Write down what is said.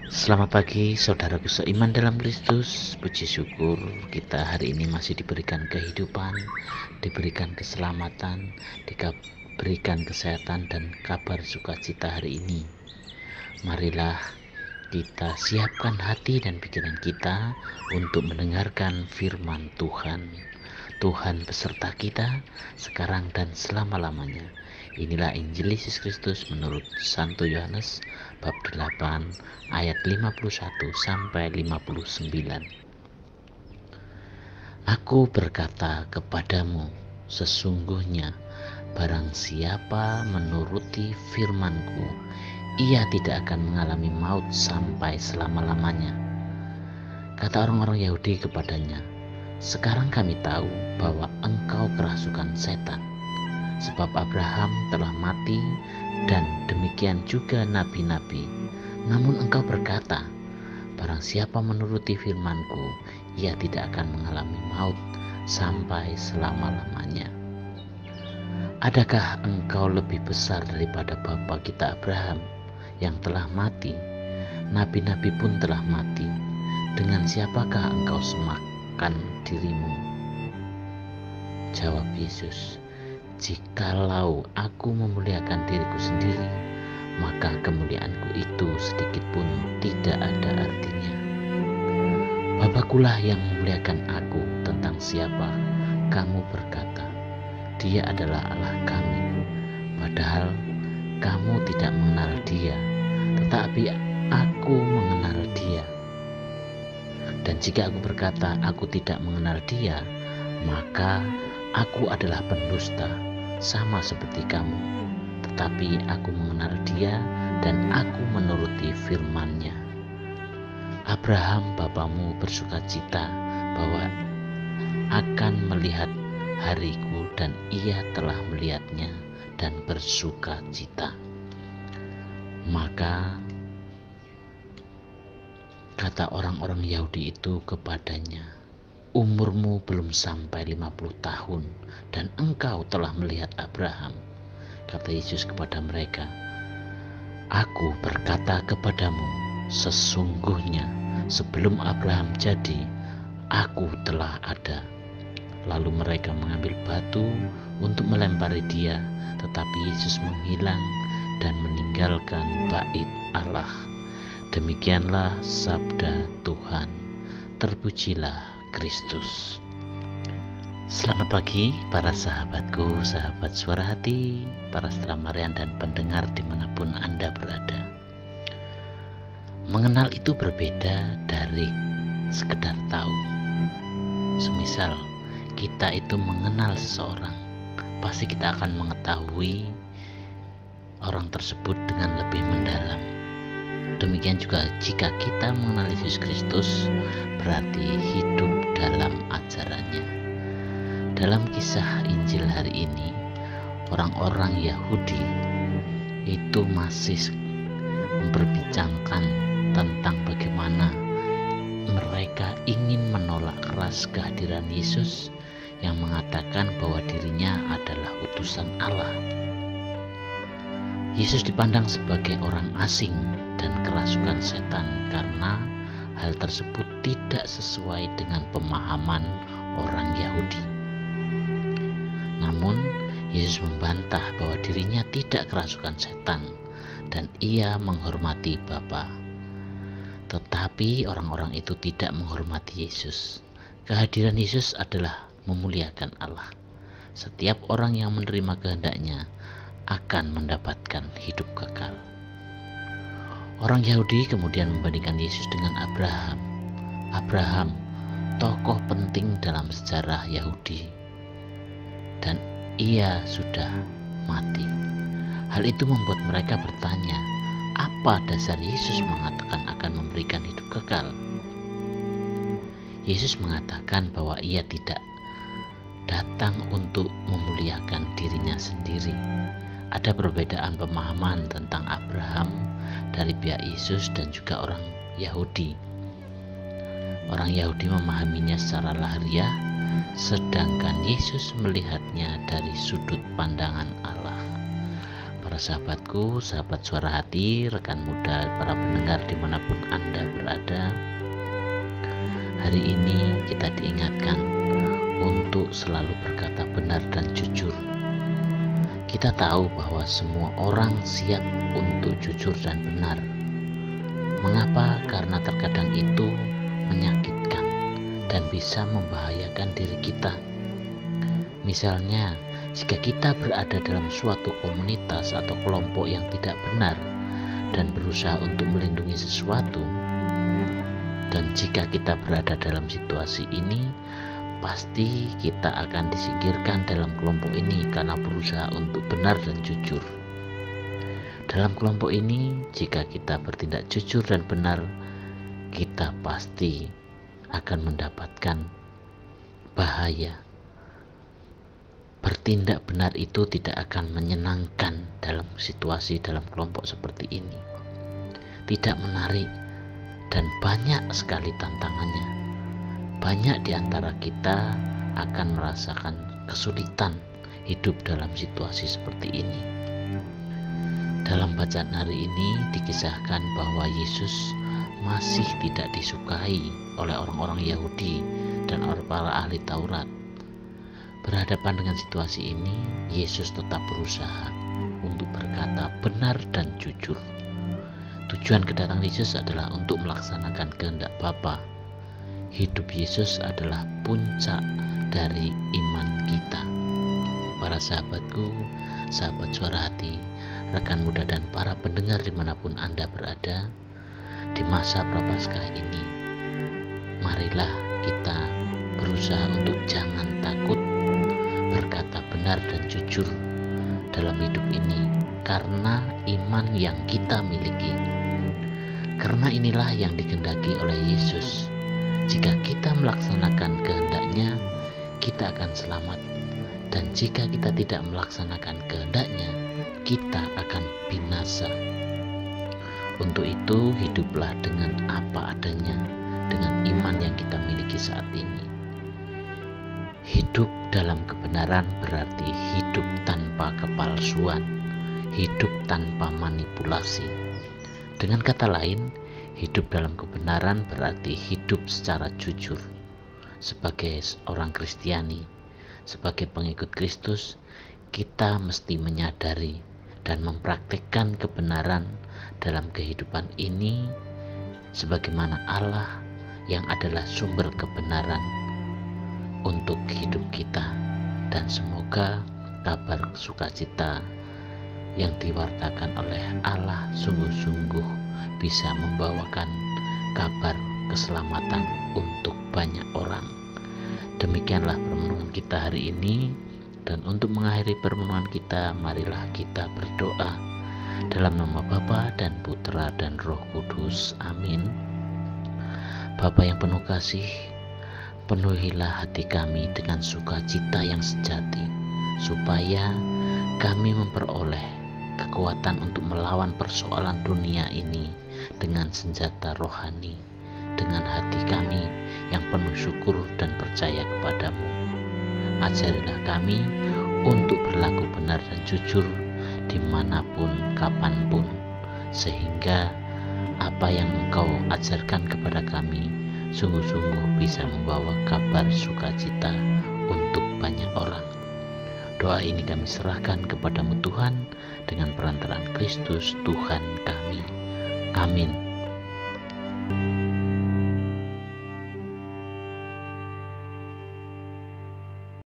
Selamat pagi saudaraku seiman dalam Kristus. Puji syukur kita hari ini masih diberikan kehidupan, diberikan keselamatan, diberikan kesehatan dan kabar sukacita hari ini. Marilah kita siapkan hati dan pikiran kita untuk mendengarkan firman Tuhan. Tuhan beserta kita sekarang dan selama-lamanya. Inilah Injil Yesus Kristus menurut Santo Yohanes bab 8 ayat 51 sampai 59. Aku berkata kepadamu, sesungguhnya barang siapa menuruti firman-Ku, ia tidak akan mengalami maut sampai selama-lamanya. Kata orang-orang Yahudi kepadanya, sekarang kami tahu bahwa engkau kerasukan setan, sebab Abraham telah mati dan demikian juga nabi-nabi. Namun engkau berkata, barang siapa menuruti firman-Ku, ia tidak akan mengalami maut sampai selama-lamanya. Adakah engkau lebih besar daripada bapa kita Abraham yang telah mati? Nabi-nabi pun telah mati. Dengan siapakah engkau semakan dirimu? Jawab Yesus, jikalau aku memuliakan diriku sendiri, maka kemuliaanku itu sedikit pun tidak ada artinya. Bapakulah yang memuliakan aku. Tentang siapa kamu berkata, Dia adalah Allah kami, padahal kamu tidak mengenal Dia, tetapi aku mengenal Dia. Dan jika aku berkata aku tidak mengenal Dia, maka aku adalah pendusta, sama seperti kamu. Tetapi aku mengenal Dia dan aku menuruti firman-Nya. Abraham bapamu bersukacita bahwa akan melihat hariku, dan ia telah melihatnya dan bersukacita. Maka kata orang-orang Yahudi itu kepadanya, umurmu belum sampai 50 tahun dan engkau telah melihat Abraham. Kata Yesus kepada mereka, aku berkata kepadamu, sesungguhnya sebelum Abraham jadi, aku telah ada. Lalu mereka mengambil batu untuk melempari Dia, tetapi Yesus menghilang dan meninggalkan bait Allah. Demikianlah sabda Tuhan. Terpujilah Kristus. Selamat pagi para sahabatku, sahabat suara hati, para seteramarian dan pendengar dimanapun Anda berada. Mengenal itu berbeda dari sekedar tahu. Semisal kita itu mengenal seseorang, pasti kita akan mengetahui orang tersebut dengan lebih mendalam. Demikian juga jika kita mengenal Yesus Kristus, berarti hidup dalam ajarannya. Dalam kisah Injil hari ini, orang-orang Yahudi itu masih memperbincangkan tentang bagaimana mereka ingin menolak keras kehadiran Yesus yang mengatakan bahwa dirinya adalah utusan Allah. Yesus dipandang sebagai orang asing dan kerasukan setan karena hal tersebut tidak sesuai dengan pemahaman orang Yahudi. Namun Yesus membantah bahwa dirinya tidak kerasukan setan dan ia menghormati Bapa. Tetapi orang-orang itu tidak menghormati Yesus. Kehadiran Yesus adalah memuliakan Allah. Setiap orang yang menerima kehendak-Nya akan mendapatkan hidup kekal. Orang Yahudi kemudian membandingkan Yesus dengan Abraham. Abraham, tokoh penting dalam sejarah Yahudi, dan ia sudah mati. Hal itu membuat mereka bertanya, apa dasar Yesus mengatakan akan memberikan hidup kekal? Yesus mengatakan bahwa ia tidak datang untuk memuliakan dirinya sendiri. Ada perbedaan pemahaman tentang Abraham dari pihak Yesus dan juga orang Yahudi. Orang Yahudi memahaminya secara lahiriah, sedangkan Yesus melihatnya dari sudut pandangan Allah. Para Para sahabatku, sahabat suara hati, rekan muda, para pendengar dimanapun Anda berada, hari ini kita diingatkan untuk selalu berkata benar dan jujur. Kita tahu bahwa semua orang siap untuk jujur dan benar. Mengapa? Karena terkadang itu menyakitkan dan bisa membahayakan diri kita. Misalnya, jika kita berada dalam suatu komunitas atau kelompok yang tidak benar dan berusaha untuk melindungi sesuatu, dan jika kita berada dalam situasi ini, pasti kita akan disingkirkan dalam kelompok ini karena berusaha untuk benar dan jujur. Dalam kelompok ini, jika kita bertindak jujur dan benar, kita pasti akan mendapatkan bahaya. Bertindak benar itu tidak akan menyenangkan dalam situasi dalam kelompok seperti ini. Tidak menarik dan banyak sekali tantangannya. Banyak di antara kita akan merasakan kesulitan hidup dalam situasi seperti ini. Dalam bacaan hari ini dikisahkan bahwa Yesus masih tidak disukai oleh orang-orang Yahudi dan para ahli Taurat. Berhadapan dengan situasi ini, Yesus tetap berusaha untuk berkata benar dan jujur. Tujuan kedatangan Yesus adalah untuk melaksanakan kehendak Bapa. Hidup Yesus adalah puncak dari iman kita. Para sahabatku, sahabat suara hati, rekan muda dan para pendengar dimanapun Anda berada, di masa Prapaskah ini, marilah kita berusaha untuk jangan takut berkata benar dan jujur dalam hidup ini, karena iman yang kita miliki. Karena inilah yang dikehendaki oleh Yesus. Jika kita melaksanakan kehendaknya, kita akan selamat. Dan jika kita tidak melaksanakan kehendaknya, kita akan binasa. Untuk itu, hiduplah dengan apa adanya, dengan iman yang kita miliki saat ini. Hidup dalam kebenaran berarti hidup tanpa kepalsuan, hidup tanpa manipulasi. Dengan kata lain, hidup dalam kebenaran berarti hidup secara jujur. Sebagai orang Kristiani, sebagai pengikut Kristus, kita mesti menyadari dan mempraktikkan kebenaran dalam kehidupan ini sebagaimana Allah yang adalah sumber kebenaran untuk hidup kita. Dan semoga kabar sukacita yang diwartakan oleh Allah sungguh-sungguh bisa membawakan kabar keselamatan untuk banyak orang. Demikianlah permenungan kita hari ini, dan untuk mengakhiri permenungan kita, marilah kita berdoa. Dalam nama Bapa dan Putra dan Roh Kudus. Amin. Bapa yang penuh kasih, penuhilah hati kami dengan sukacita yang sejati, supaya kami memperoleh kekuatan untuk melawan persoalan dunia ini dengan senjata rohani, dengan hati kami yang penuh syukur dan percaya kepadamu. Ajarilah kami untuk berlaku benar dan jujur dimanapun, kapanpun, sehingga apa yang Engkau ajarkan kepada kami sungguh-sungguh bisa membawa kabar sukacita untuk banyak orang. Doa ini kami serahkan kepadamu Tuhan, dengan perantaraan Kristus Tuhan kami. Amin.